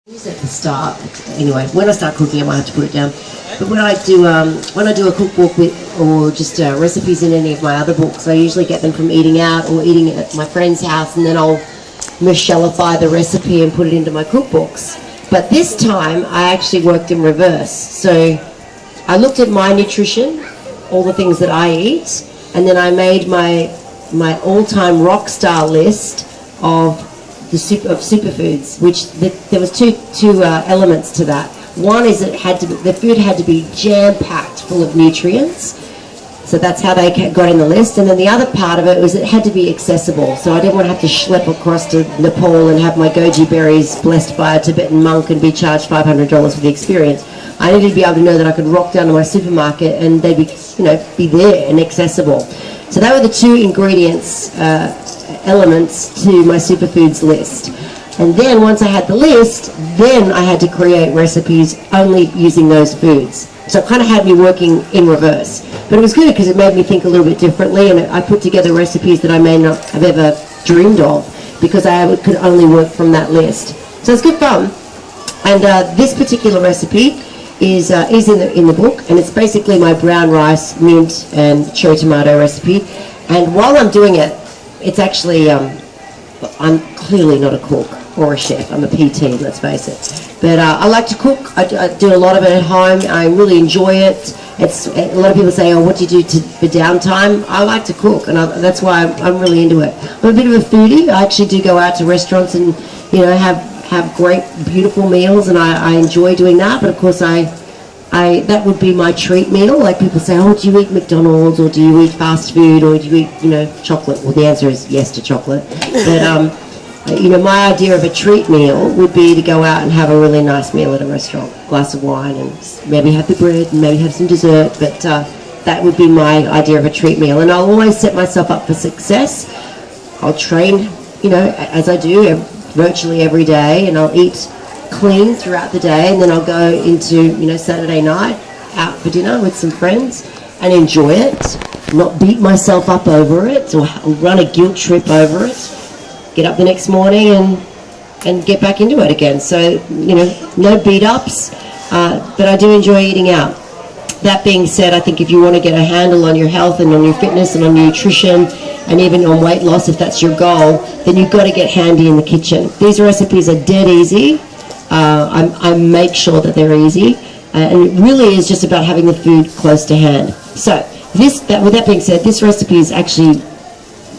Use it at the start. Anyway, when I start cooking, I might have to put it down. But when I do a cookbook with, or just recipes in any of my other books, I usually get them from eating out or eating at my friend's house, and then I'll Michelleify the recipe and put it into my cookbooks. But this time, I actually worked in reverse. So I looked at my nutrition, all the things that I eat, and then I made my all-time rock star list of superfoods, which there was two elements to that. One is the food had to be jam-packed full of nutrients, so that's how they got in the list. And then the other part of it was it had to be accessible, so I didn't want to have to schlep across to Nepal and have my goji berries blessed by a Tibetan monk and be charged $500 for the experience. I needed to be able to know that I could rock down to my supermarket and they'd be there and accessible. So that were the two ingredients, elements to my superfoods list. And then once I had the list, then I had to create recipes only using those foods. So it kind of had me working in reverse. But it was good because it made me think a little bit differently, and I put together recipes that I may not have ever dreamed of because I could only work from that list. So it's good fun. And this particular recipe is in the book, and it's basically my brown rice, mint, and cherry tomato recipe. And while I'm doing it, it's actually, I'm clearly not a cook or a chef. I'm a PT, let's face it. But I like to cook. I do a lot of it at home. I really enjoy it. A lot of people say, oh, what do you do for downtime? I like to cook, and that's why I'm really into it. I'm a bit of a foodie. I actually do go out to restaurants and, have great, beautiful meals, and I enjoy doing that. But of course, that would be my treat meal. Like people say, oh, do you eat McDonald's, or do you eat fast food, or do you eat, chocolate? Well, the answer is yes to chocolate. But, my idea of a treat meal would be to go out and have a really nice meal at a restaurant, glass of wine, and maybe have the bread, and maybe have some dessert. But that would be my idea of a treat meal. And I'll always set myself up for success. I'll train, as I do virtually every day, and I'll eat clean throughout the day, and then I'll go into Saturday night out for dinner with some friends and enjoy it, not beat myself up over it or run a guilt trip over it. Get up the next morning and get back into it again. So no beat ups, but I do enjoy eating out. That being said, I think if you want to get a handle on your health and on your fitness and on your nutrition and even on weight loss, if that's your goal, then you've got to get handy in the kitchen. These recipes are dead easy. I make sure that they're easy, and it really is just about having the food close to hand. So with that being said, this recipe is actually,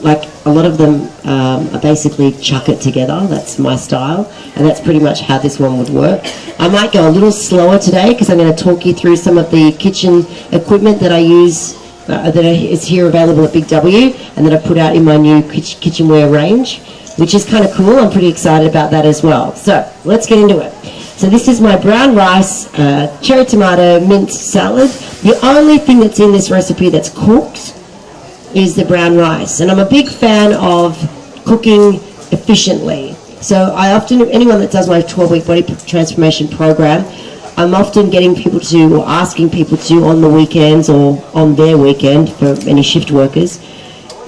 like a lot of them are basically chuck it together. That's my style, and that's pretty much how this one would work. I might go a little slower today because I'm going to talk you through some of the kitchen equipment that I use that is here available at Big W, and that I put out in my new kitchenware range, which is kind of cool. I'm pretty excited about that as well. So let's get into it. So this is my brown rice, cherry tomato, mint salad. The only thing that's in this recipe that's cooked is the brown rice. And I'm a big fan of cooking efficiently. So anyone that does my 12-week body transformation program, I'm often getting people to, or asking people to, on the weekends or on their weekend, for any shift workers,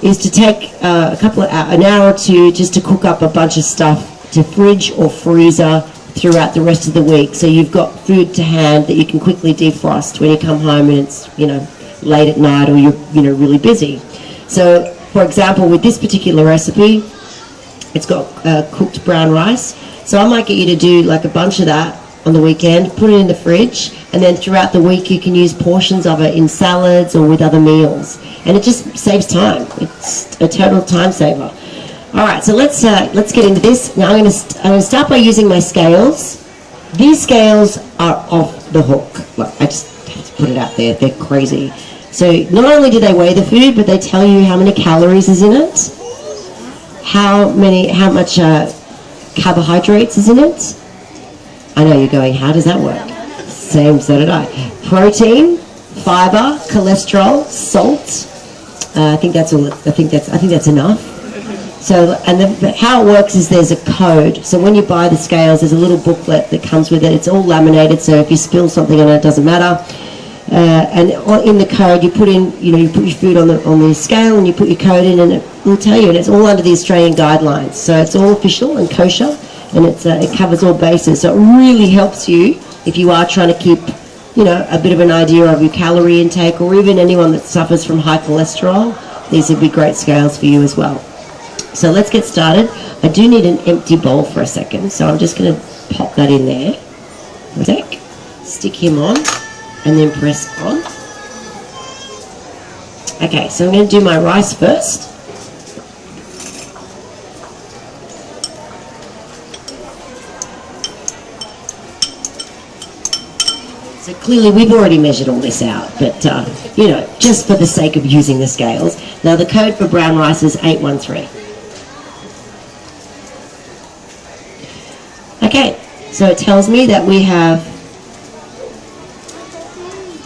is to take an hour or two just to cook up a bunch of stuff to fridge or freezer throughout the rest of the week. So you've got food to hand that you can quickly defrost when you come home and it's, late at night, or you're really busy. So, for example, with this particular recipe, it's got cooked brown rice. So I might get you to do like a bunch of that on the weekend, put it in the fridge, and then throughout the week you can use portions of it in salads or with other meals. And it just saves time. It's a total time saver. All right, so let's get into this. Now I'm going to start by using my scales. These scales are off the hook. Look, I just have to put it out there. They're crazy. So not only do they weigh the food, but they tell you how many calories is in it, how much carbohydrates is in it. I know you're going, how does that work? Same, so did I. Protein, fiber, cholesterol, salt. I think that's enough. So, how it works is there's a code. So when you buy the scales, there's a little booklet that comes with it. It's all laminated, so if you spill something on it, it doesn't matter. And in the code, you put your food on the scale, and you put your code in, and it will tell you. And it's all under the Australian guidelines, so it's all official and kosher. and it covers all bases. So it really helps you if you are trying to keep, a bit of an idea of your calorie intake, or even anyone that suffers from high cholesterol. These would be great scales for you as well. So let's get started. I do need an empty bowl for a second, so I'm just going to pop that in there. A sec. Stick him on, and then press on. Okay, so I'm going to do my rice first. So clearly we've already measured all this out, but just for the sake of using the scales. Now the code for brown rice is 813. Okay, so it tells me that we have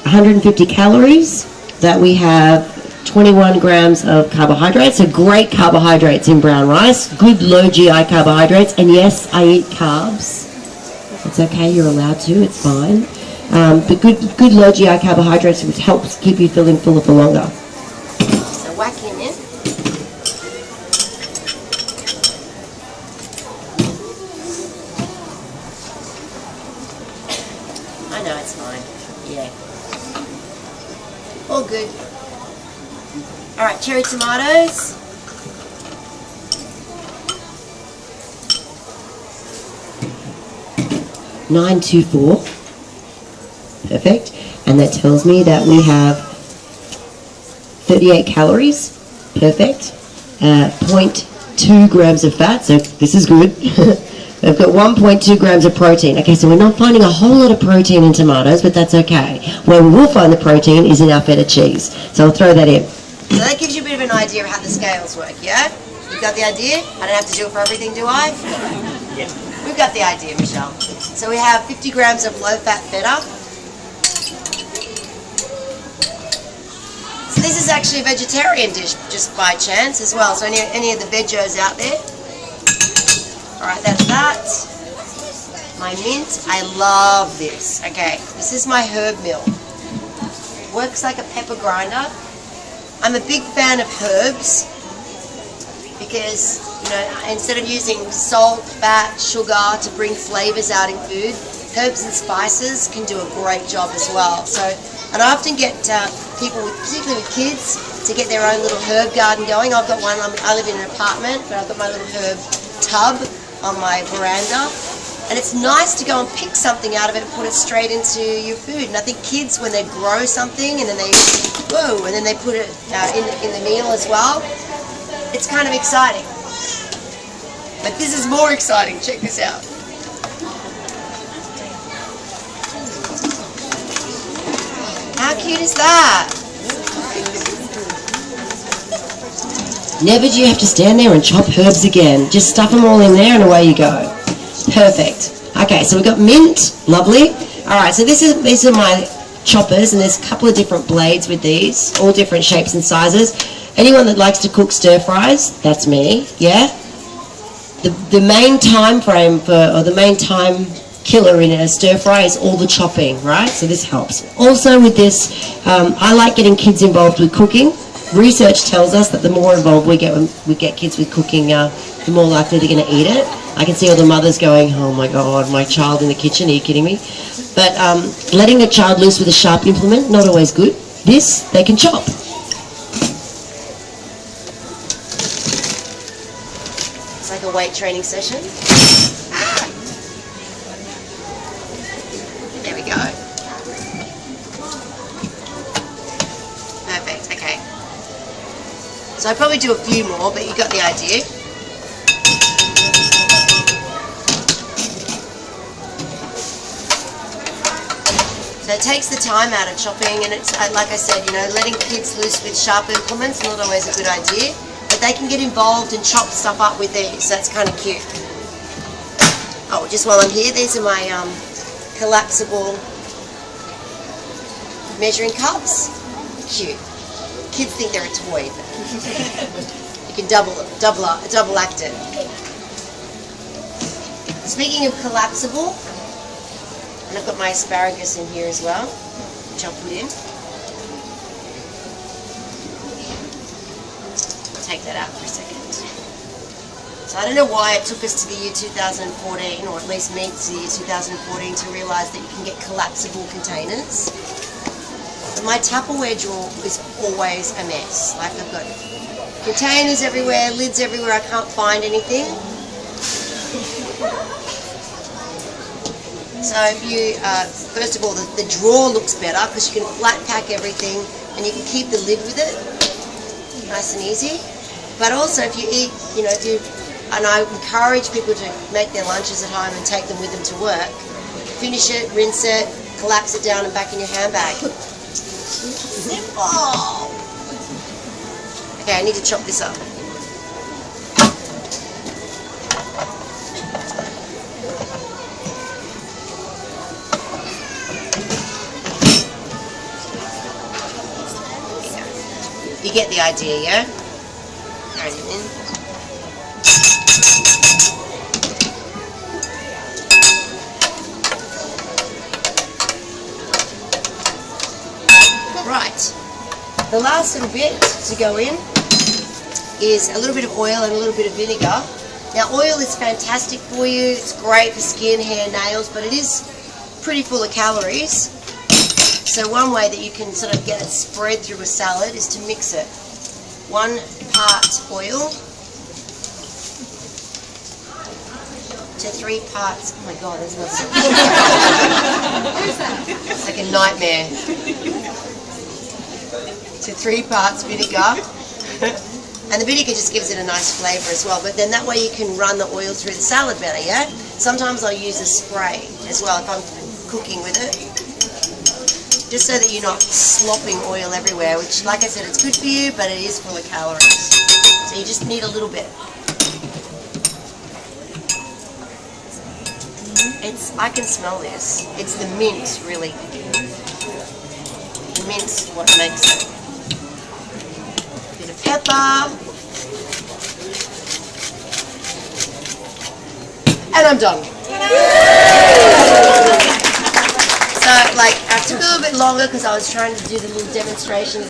150 calories, that we have 21 grams of carbohydrates, so great carbohydrates in brown rice, good low GI carbohydrates, and yes, I eat carbs. It's okay, you're allowed to, it's fine. But good low GI carbohydrates, which helps keep you feeling fuller for longer. So whack him in. I know, it's fine. Yeah. All good. Alright, cherry tomatoes. $9.24. Perfect. And that tells me that we have 38 calories. Perfect. 0.2 grams of fat, so this is good. I've got 1.2 grams of protein. Okay, so we're not finding a whole lot of protein in tomatoes, but that's okay. Where we will find the protein is in our feta cheese. So I'll throw that in. So that gives you a bit of an idea of how the scales work, yeah? You've got the idea? I don't have to do it for everything, do I? Yeah. We've got the idea, Michelle. So we have 50 grams of low-fat feta. So this is actually a vegetarian dish, just by chance as well. So any of the veggies out there? Alright, that's that. My mint, I love this. Okay, this is my herb mill. Works like a pepper grinder. I'm a big fan of herbs because, instead of using salt, fat, sugar to bring flavors out in food, herbs and spices can do a great job as well. So, and I often get people, particularly with kids, to get their own little herb garden going. I've got one, I live in an apartment, but I've got my little herb tub on my veranda, and it's nice to go and pick something out of it and put it straight into your food. And I think kids, when they grow something and then they put it in the meal as well, it's kind of exciting. But this is more exciting. Check this out. How cute is that? Never do you have to stand there and chop herbs again. Just stuff them all in there and away you go. Perfect. Okay, so we've got mint. Lovely. Alright, so these are my choppers, and there's a couple of different blades with these, all different shapes and sizes. Anyone that likes to cook stir fries, that's me, yeah? The main time frame or the main time killer in a stir fry is all the chopping, right? So this helps. Also with this, I like getting kids involved with cooking. Research tells us that the more involved we get kids with cooking, the more likely they're going to eat it. I can see all the mothers going, oh my God, my child in the kitchen, are you kidding me? But letting a child loose with a sharp implement, not always good. This, they can chop. It's like a weight training session. There we go. Perfect, okay. So I'll probably do a few more, but you got the idea. So it takes the time out of chopping, and it's, like I said, letting kids loose with sharp implements is not always a good idea, but they can get involved and chop stuff up with these, so that's kind of cute. Oh, just while I'm here, these are my collapsible measuring cups. Cute. Kids think they're a toy, but you can double act it. Speaking of collapsible, and I've got my asparagus in here as well, which I'll put in. Take that out for a second. So I don't know why it took us to the year 2014, or at least me to the year 2014, to realise that you can get collapsible containers. But my Tupperware drawer is always a mess. Like, I've got containers everywhere, lids everywhere, I can't find anything. So if you, first of all, the drawer looks better because you can flat pack everything and you can keep the lid with it, nice and easy. But also if you eat, and I encourage people to make their lunches at home and take them with them to work, finish it, rinse it, collapse it down and back in your handbag. Simple! Okay, I need to chop this up. You get the idea, yeah? Alright, then. Right. The last little bit to go in is a little bit of oil and a little bit of vinegar. Now, oil is fantastic for you. It's great for skin, hair, nails, but it is pretty full of calories. So one way that you can sort of get it spread through a salad is to mix it. 1 part oil to 3 parts. Oh my God, that's not so. It's like a nightmare. To 3 parts vinegar. And the vinegar just gives it a nice flavour as well. But then that way you can run the oil through the salad better, yeah? Sometimes I'll use a spray as well if I'm cooking with it. Just so that you're not slopping oil everywhere, which, like I said, it's good for you, but it is full of calories. So you just need a little bit. I can smell this. It's the mint, really. The mint's what makes it. A bit of pepper. And I'm done. So, like, I took a little bit longer because I was trying to do the little demonstration.